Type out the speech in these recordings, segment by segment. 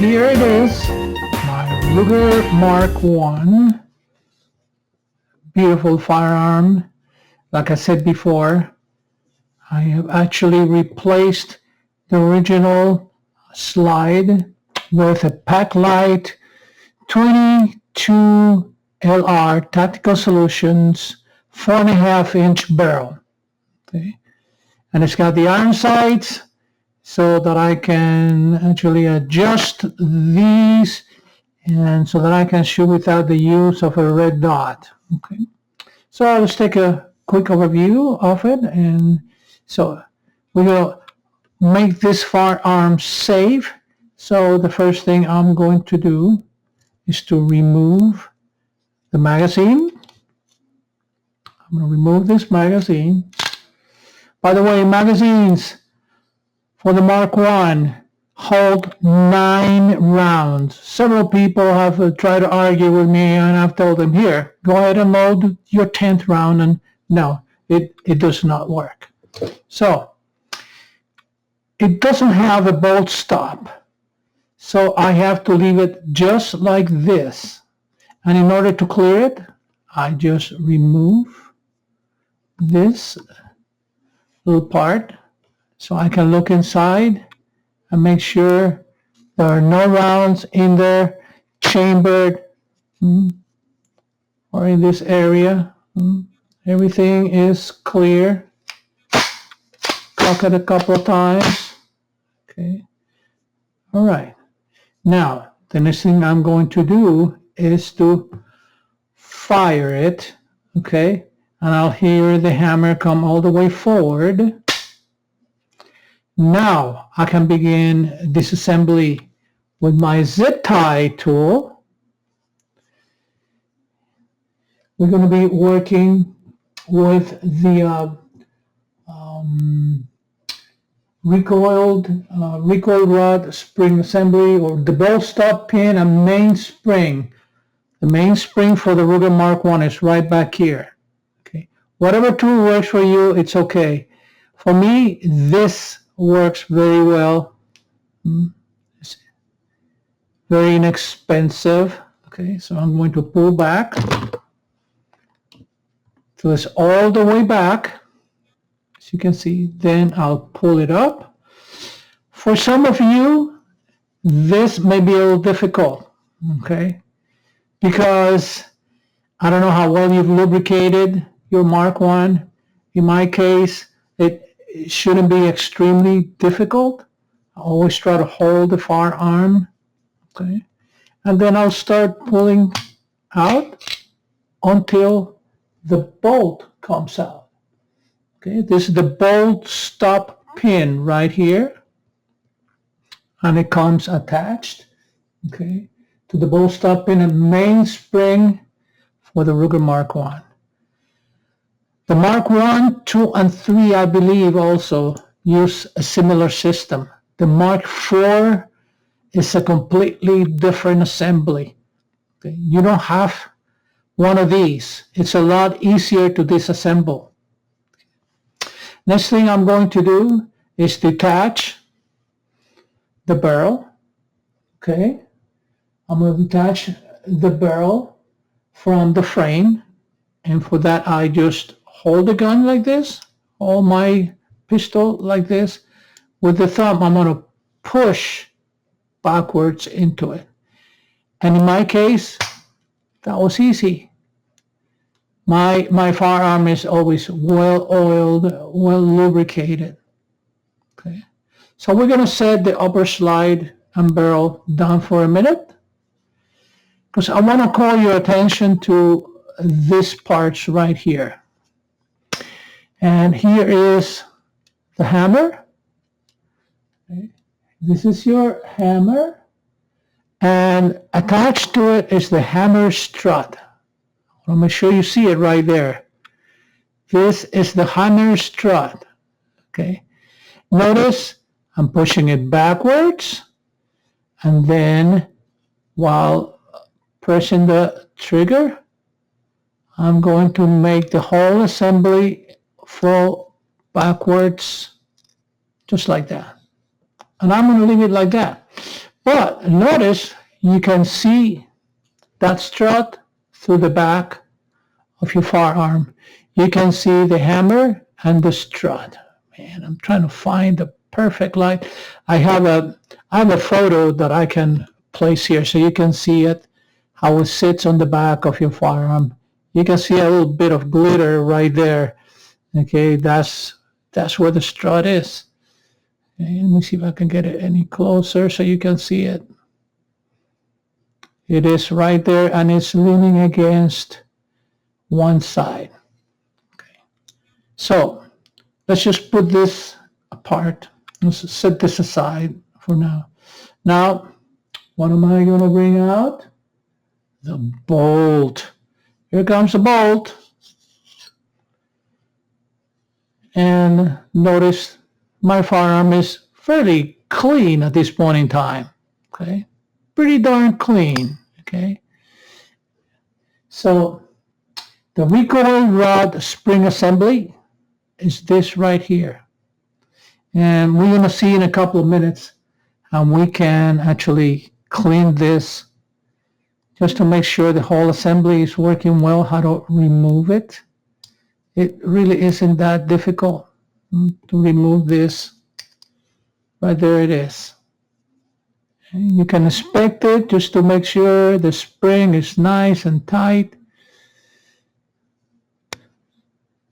here it is, my Ruger Mark 1, beautiful firearm. Like I said before, I have actually replaced the original slide with a Packlight 22 LR Tactical Solutions 4.5-inch barrel. Okay, and it's got the iron sights so that I can actually adjust these and so that I can shoot without the use of a red dot. Okay, so let's take a quick overview of it. And so we will make this firearm safe. So the first thing I'm going to do is to remove the magazine. I'm going to remove this magazine. By the way, magazines for the Mark 1 hold 9 rounds. Several people have tried to argue with me, and I've told them, here, go ahead and load your 10th round, and no, it does not work. So it doesn't have a bolt stop, so I have to leave it just like this. And in order to clear it, I just remove this little part so I can look inside and make sure there are no rounds in there chambered or in this area. Everything is clear. Cock it a couple of times. Okay. All right. Now, the next thing I'm going to do is to fire it. Okay. And I'll hear the hammer come all the way forward. Now I can begin disassembly with my zip tie tool. We're going to be working with the recoil rod spring assembly, or the bolt stop pin and main spring. The main spring for the Ruger Mark 1 is right back here. Okay, whatever tool works for you, it's okay. For me, this works very well. It's very inexpensive. Okay, so I'm going to pull back so it's all the way back, as you can see. Then I'll pull it up. For some of you, this may be a little difficult, okay, because I don't know how well you've lubricated your Mark 1. In my case, it shouldn't be extremely difficult. I always try to hold the firearm, okay, and then I'll start pulling out until the bolt comes out. Okay, this is the bolt stop pin right here, and it comes attached, okay, to the bolt stop pin and main spring for the Ruger Mark 1. The Mark 1, 2, and 3, I believe, also use a similar system. The Mark 4 is a completely different assembly. Okay? You don't have one of these. It's a lot easier to disassemble. Next thing I'm going to do is detach the barrel. Okay, I'm going to detach the barrel from the frame, and for that I just hold the gun like this, hold my pistol like this. With the thumb, I'm going to push backwards into it. And in my case, that was easy. My firearm is always well oiled, well lubricated. Okay, so we're going to set the upper slide and barrel down for a minute, because I want to call your attention to this parts right here. And here is the hammer. Okay. This is your hammer, and attached to it is the hammer strut. I'll make sure you see it right there. This is the hammer strut. Okay. Notice I'm pushing it backwards, and then while pressing the trigger, I'm going to make the whole assembly fall backwards, just like that. And I'm going to leave it like that. But notice you can see that strut through the back of your firearm. You can see the hammer and the strut. Man, I'm trying to find the perfect light. I have a photo that I can place here so you can see it, how it sits on the back of your firearm. You can see a little bit of glitter right there. Okay, that's where the strut is. Okay, let me see if I can get it any closer so you can see it. It is right there and it's leaning against one side. Okay. So let's just put this apart. Let's set this aside for now. Now, what am I going to bring out? The bolt. Here comes the bolt. And notice my firearm is fairly clean at this point in time. Okay, pretty darn clean. Okay, so the recoil rod spring assembly is this right here. And we're going to see in a couple of minutes how we can actually clean this just to make sure the whole assembly is working well, how to remove it. It really isn't that difficult to remove this. Right there it is. And you can inspect it just to make sure the spring is nice and tight.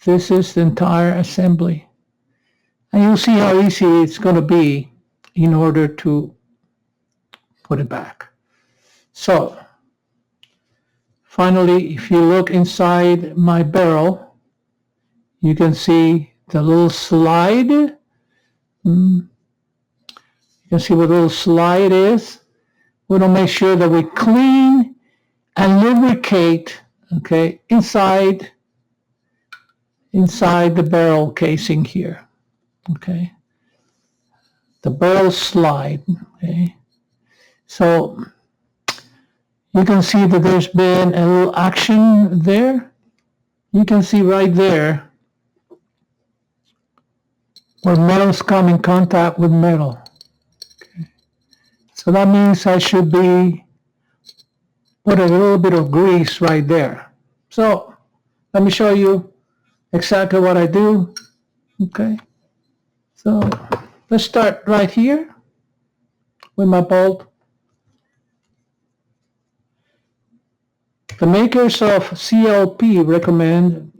This is the entire assembly. And you'll see how easy it's going to be in order to put it back. So, finally, if you look inside my barrel, you can see the little slide. You can see what the little slide is. We want to make sure that we clean and lubricate, okay, inside the barrel casing here, okay. The barrel slide, okay. So you can see that there's been a little action there. You can see right there where metals come in contact with metal. Okay. So that means I should be put a little bit of grease right there. So let me show you exactly what I do. Okay. So let's start right here with my bolt. The makers of CLP recommend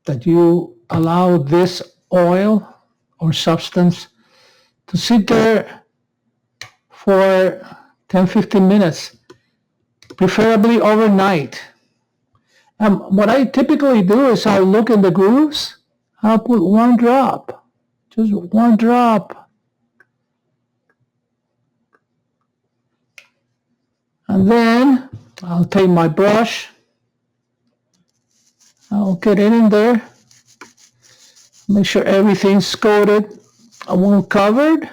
that you allow this oil or substance to sit there for 10-15 minutes, preferably overnight. What I typically do is I'll look in the grooves, I'll put one drop, just one drop. And then I'll take my brush, I'll get it in there, make sure everything's coated, well covered.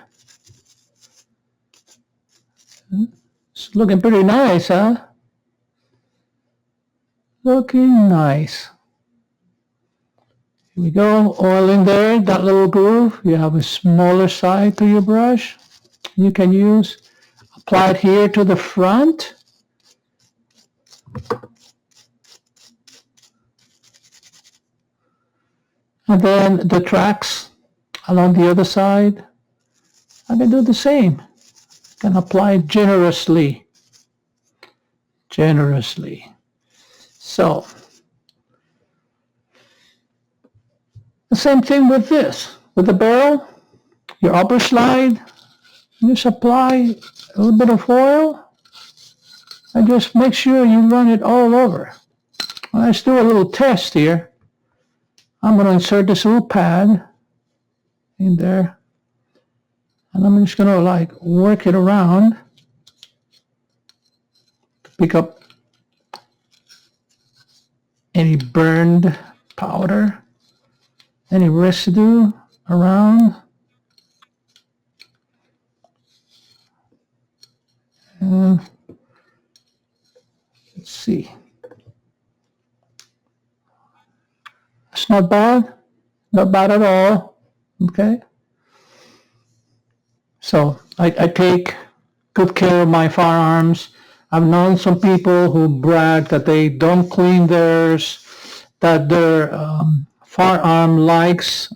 It's looking pretty nice, huh? Looking nice. Here we go, oil in there, that little groove. You have a smaller side to your brush. You can use, apply it here to the front. And then the tracks along the other side, I can do the same. I can apply generously. Generously. So, the same thing with this. With the barrel, your upper slide, you just apply a little bit of oil and just make sure you run it all over. Let's do a little test here. I'm going to insert this little pad in there, and I'm just going to like work it around to pick up any burned powder, any residue around. And let's see. It's not bad at all, okay? So I take a good care of my firearms. I've known some people who brag that they don't clean theirs, that their firearm likes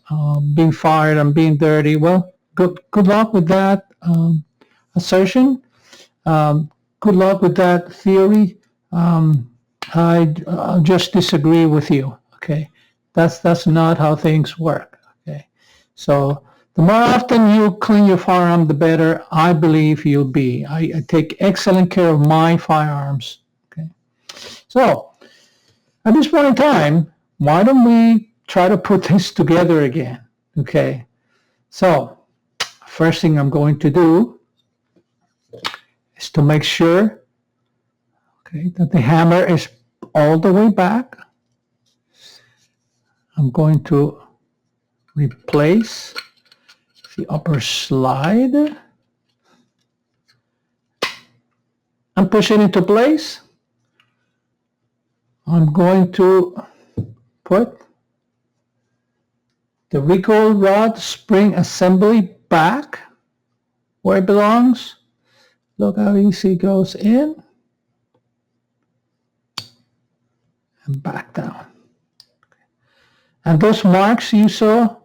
being fired and being dirty. Well, good luck with that assertion. Good luck with that theory. I'll just disagree with you. Okay, that's not how things work. Okay, so the more often you clean your firearm, the better I believe you'll be. I take excellent care of my firearms. Okay, so at this point in time, why don't we try to put this together again? Okay, so first thing I'm going to do is to make sure, okay, that the hammer is all the way back. I'm going to replace the upper slide and push it into place. I'm going to put the recoil rod spring assembly back where it belongs. Look how easy it goes in and back down. And those marks you saw,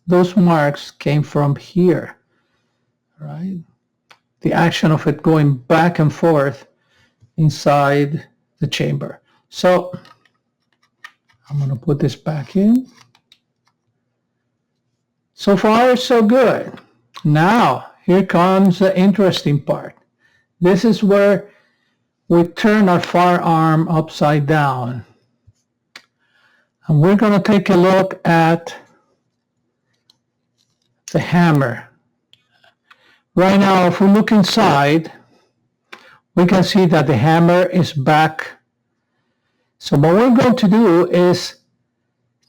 those marks came from here, right? The action of it going back and forth inside the chamber. So I'm going to put this back in. So far, so good. Now, here comes the interesting part. This is where we turn our firearm upside down. And we're going to take a look at the hammer. Right now, if we look inside, we can see that the hammer is back. So what we're going to do is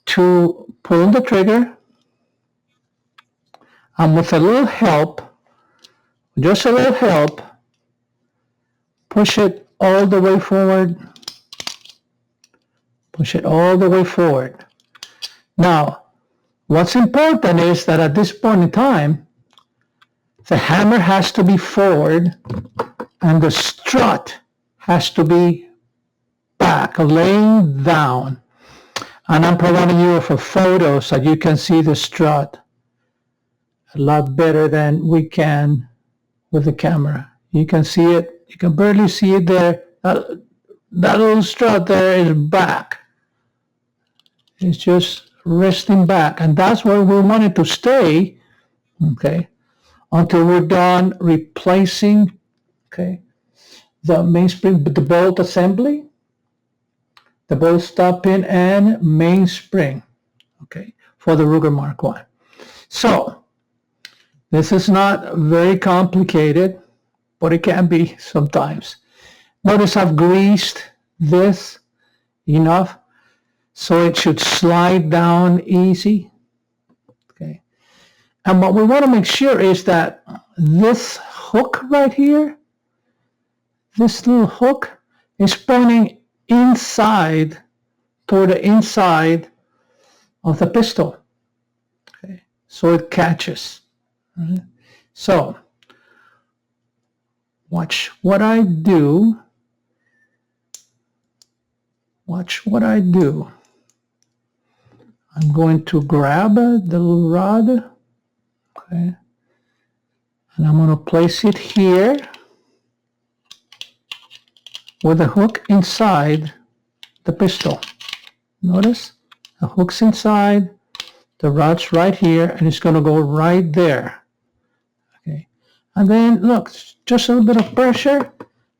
to pull the trigger, and with a little help, just a little help, push it all the way forward. Push it all the way forward. Now, what's important is that at this point in time, the hammer has to be forward and the strut has to be back, laying down. And I'm providing you with a photo so you can see the strut a lot better than we can with the camera. You can see it, you can barely see it there. That little strut there is back. It's just resting back, and that's where we want it to stay, okay, until we're done replacing, okay, the mainspring, the bolt assembly, the bolt stop pin and mainspring, okay, for the Ruger Mark I. So this is not very complicated, but it can be sometimes. Notice I've greased this enough so it should slide down easy. Okay. And what we want to make sure is that this hook right here, this little hook, is pointing inside, toward the inside of the pistol. Okay. So it catches. Right? So watch what I do. Watch what I do. I'm going to grab the little rod, okay, and I'm going to place it here with the hook inside the pistol. Notice the hook's inside, the rod's right here, and it's going to go right there. Okay, and then look, just a little bit of pressure,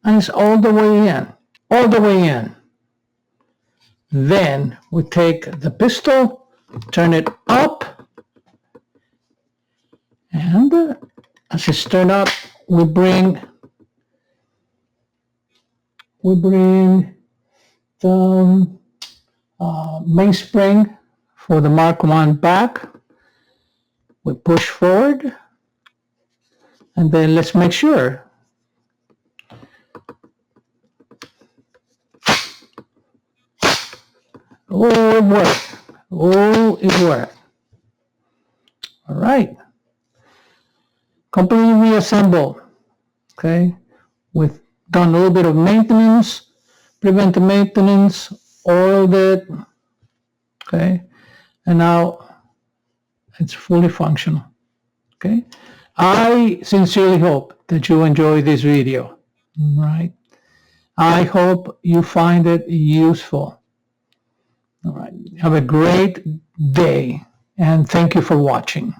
and it's all the way in, all the way in. Then we take the pistol, turn it up, and as it's turned up, we bring the mainspring for the Mark I back. We push forward, and then let's make sure. Oh, it worked. Oh, it worked. All right. Completely reassembled. Okay, we've done a little bit of maintenance, preventive maintenance, oiled it, okay, and now it's fully functional. Okay, I sincerely hope that you enjoy this video. Right, I hope you find it useful. All right, have a great day, and thank you for watching.